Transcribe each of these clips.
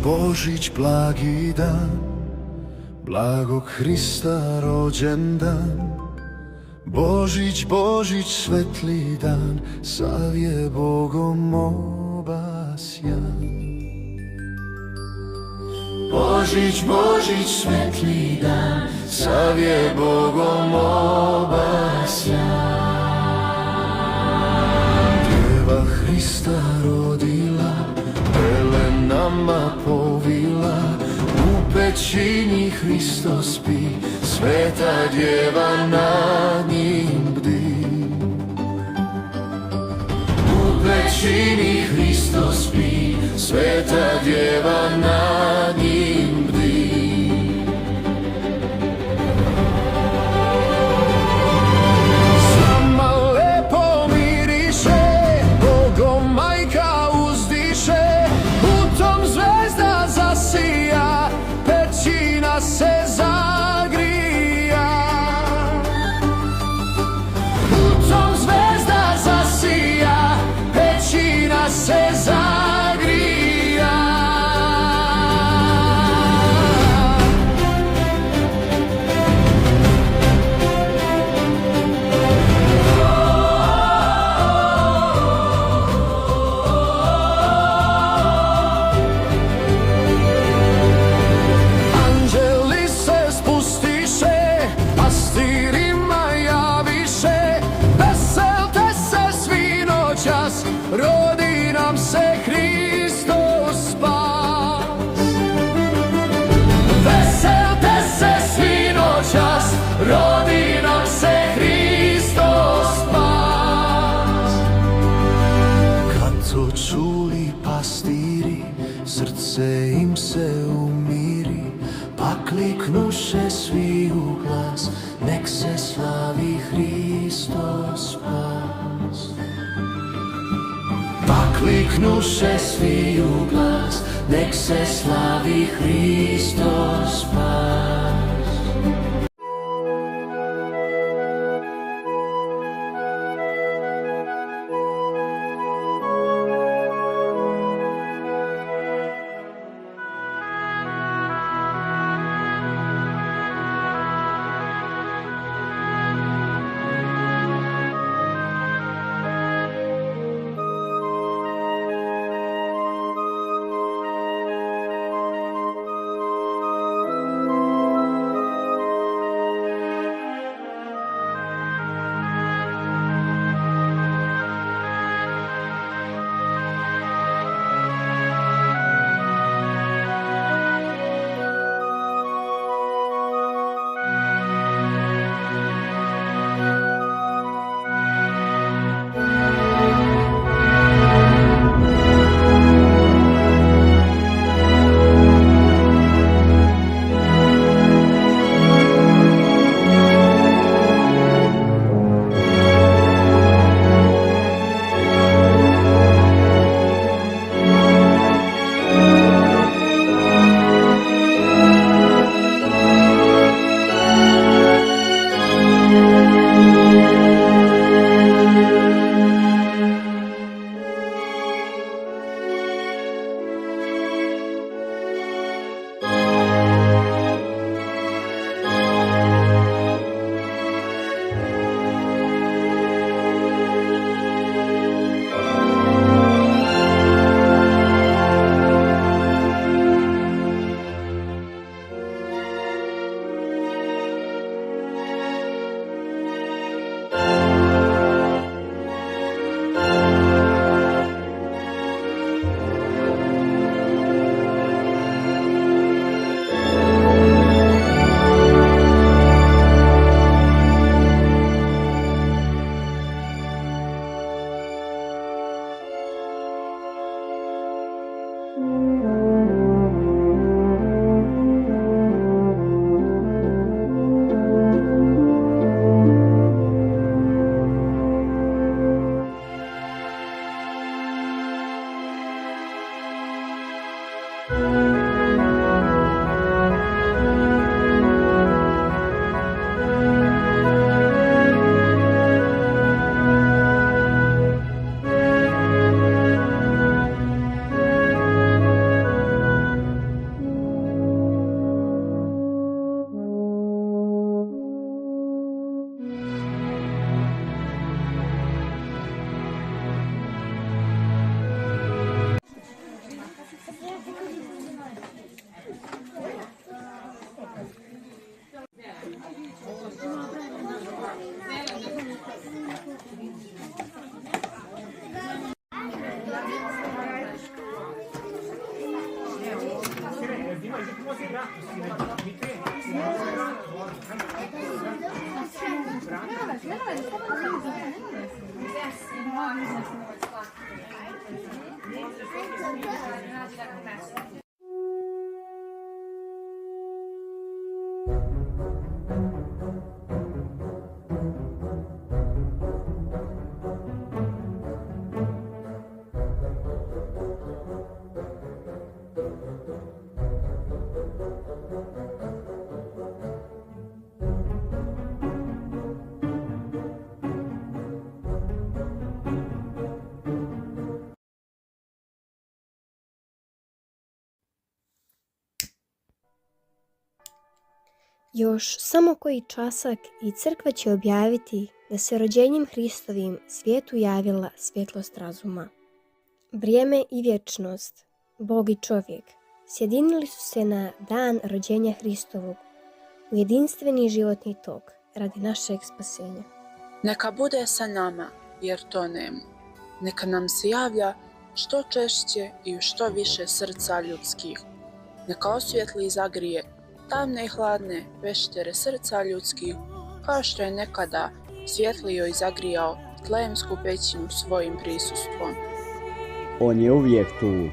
Божич благи дан, благо Христа роđen dan. Božić, Božić, svetli dan, sav je Bogom obasjan. Božić, Božić, svetli dan, sav je Bogom obasjan. Djeva Hrista rodila, pelenama povila, u pećini Hristo spi, sveta djeva nad njim bdi. U pećini Hristo spi, sveta djeva nad njim bdi. Sama lepo miriše, Bogom majka uzdiše, u tom zvezda zasija, pećina se zagrija. U tom zvezda zasija, pećina se zagrija. Anđeli se spustiše, pastirima javiše, veselte se svi noćas, rodi nam se Hristos spas. Veselte se svi noćas, rodi nam se Hristos spas. Kad to čuli pastiri, srce im se umiri, pa kliknuše svi u glas, nek se slavi Hristos spas. Pa kliknuše svi u glas, nek se slavi Hristos spas. Još samo koji časak i crkva će objaviti da se rođenjem Hristovim svijetu javila svjetlost razuma. Vrijeme i vječnost, Bog i čovjek, sjedinili su se na dan rođenja Hristovog u jedinstveni životni tok radi našeg spasenja. Neka bude sa nama, jer tonemo. Neka nam se javlja što češće i u što više srca ljudskih. Neka osvijetli i zagrije tamne i hladne peštere srca ljudskih, kao što je nekada svjetlio i zagrijao Tlejemsku pećinu svojim prisustvom. On je uvijek tu,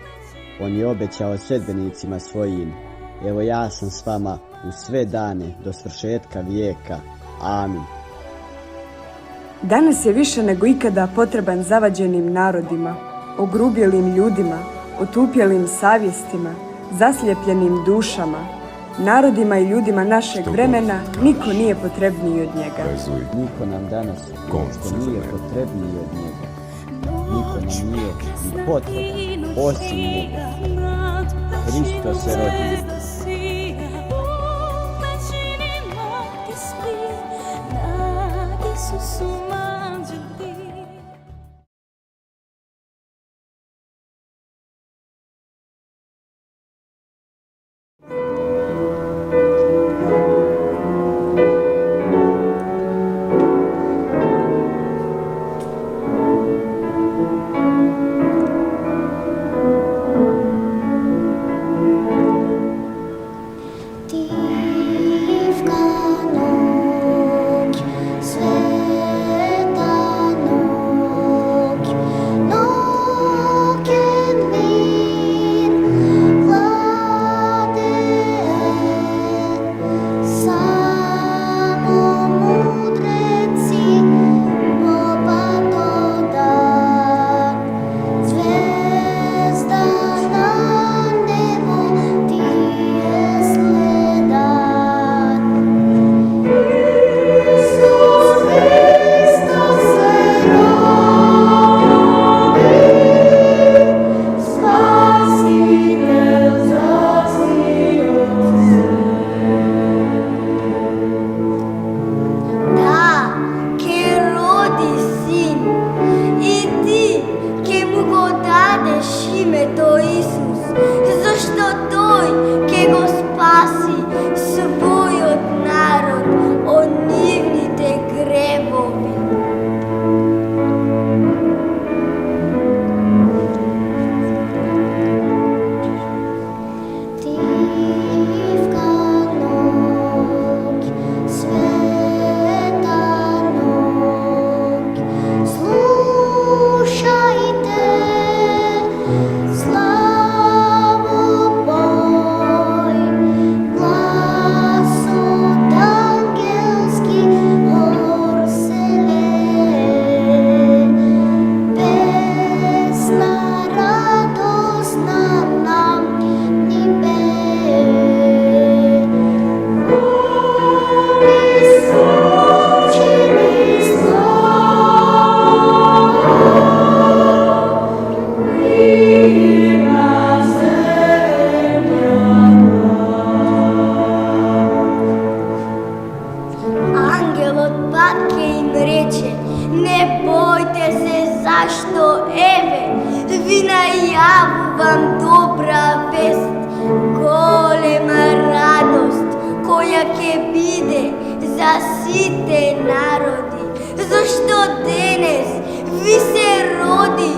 on je obećao sledbenicima svojim, evo ja sam s vama u sve dane do svršetka vijeka. Amin. Danas je više nego ikada potreban zavađenim narodima, ogrubjelim ljudima, otupjelim savjestima, zaslijepljenim dušama, narodima i ljudima našeg vremena. Niko nije potrebniji od njega. Niko nam danas uopšte nije potrebniji od njega. Niko nam nije ni potreban osim njega. Hristo se rodi. vam dobra vest, golema radost, koja ќе биде за сите народи. Зашто денес ви се роди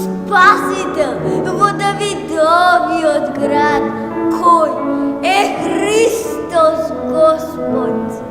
Спасител во Давидовиот град, кој е Христос Господ.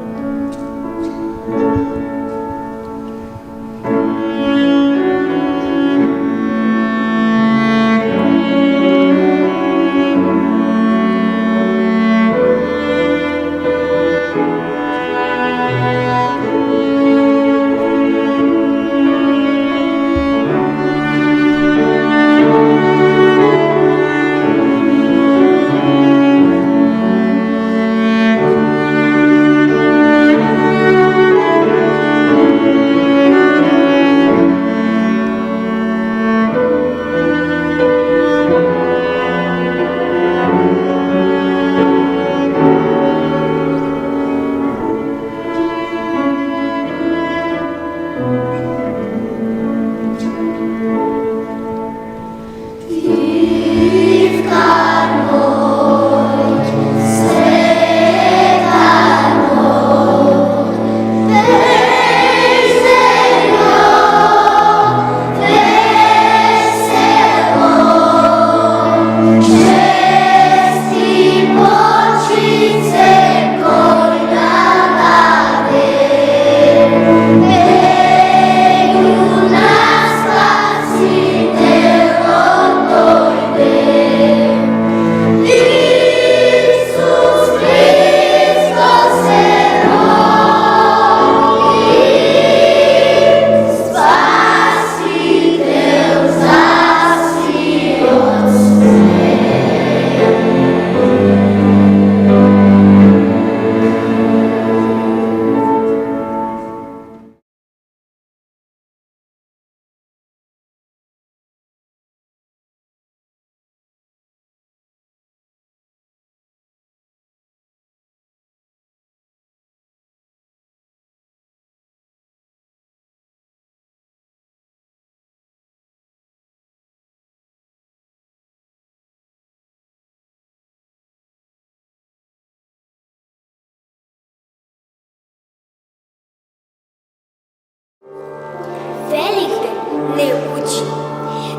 Великден не учи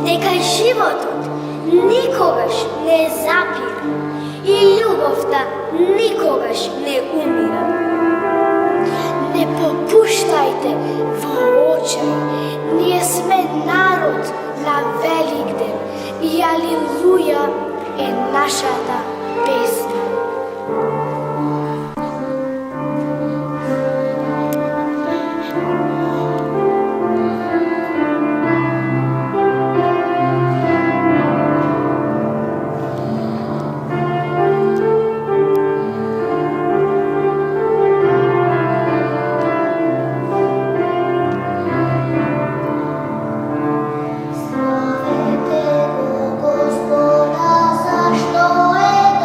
дека животот никогаш не запира и љубовта никогаш не умира. Не попуштајте во очај, ние сме народ на Великден и алилуја е нашата песна. Зашто е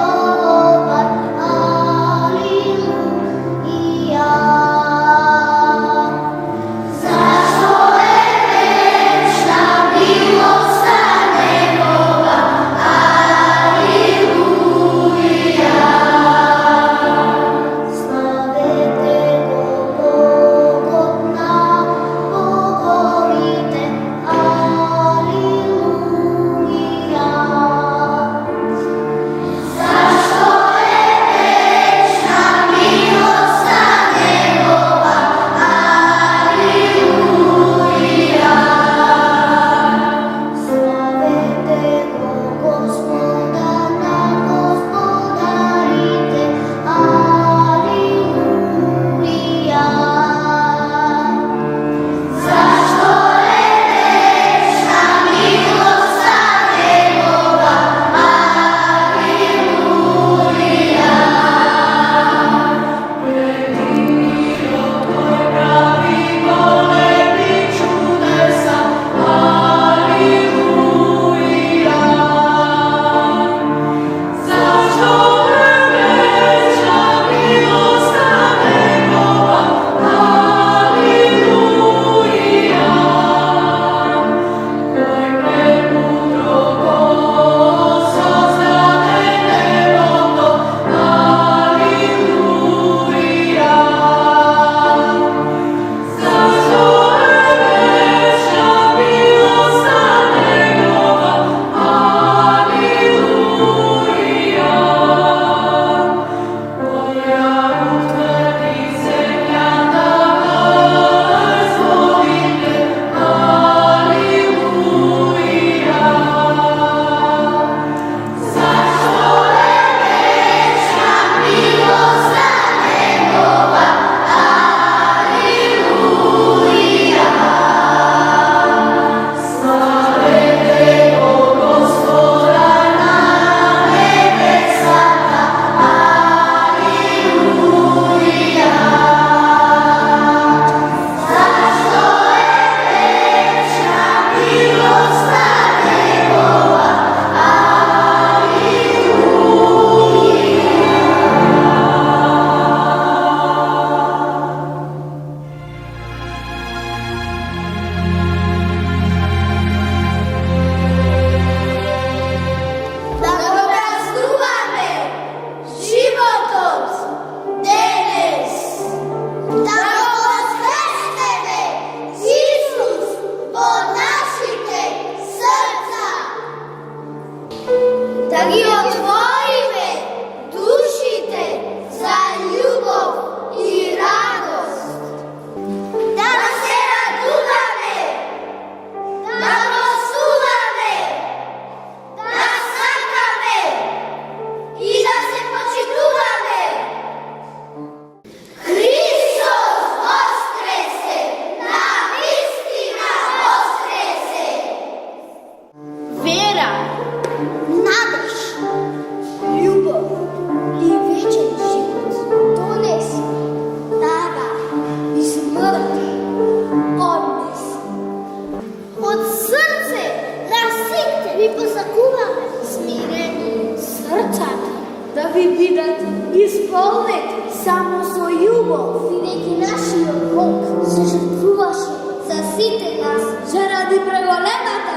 ви бидат исполнети само со љубов, бидејќи нашиот Бог се жртвуваше за сите нас заради преголемата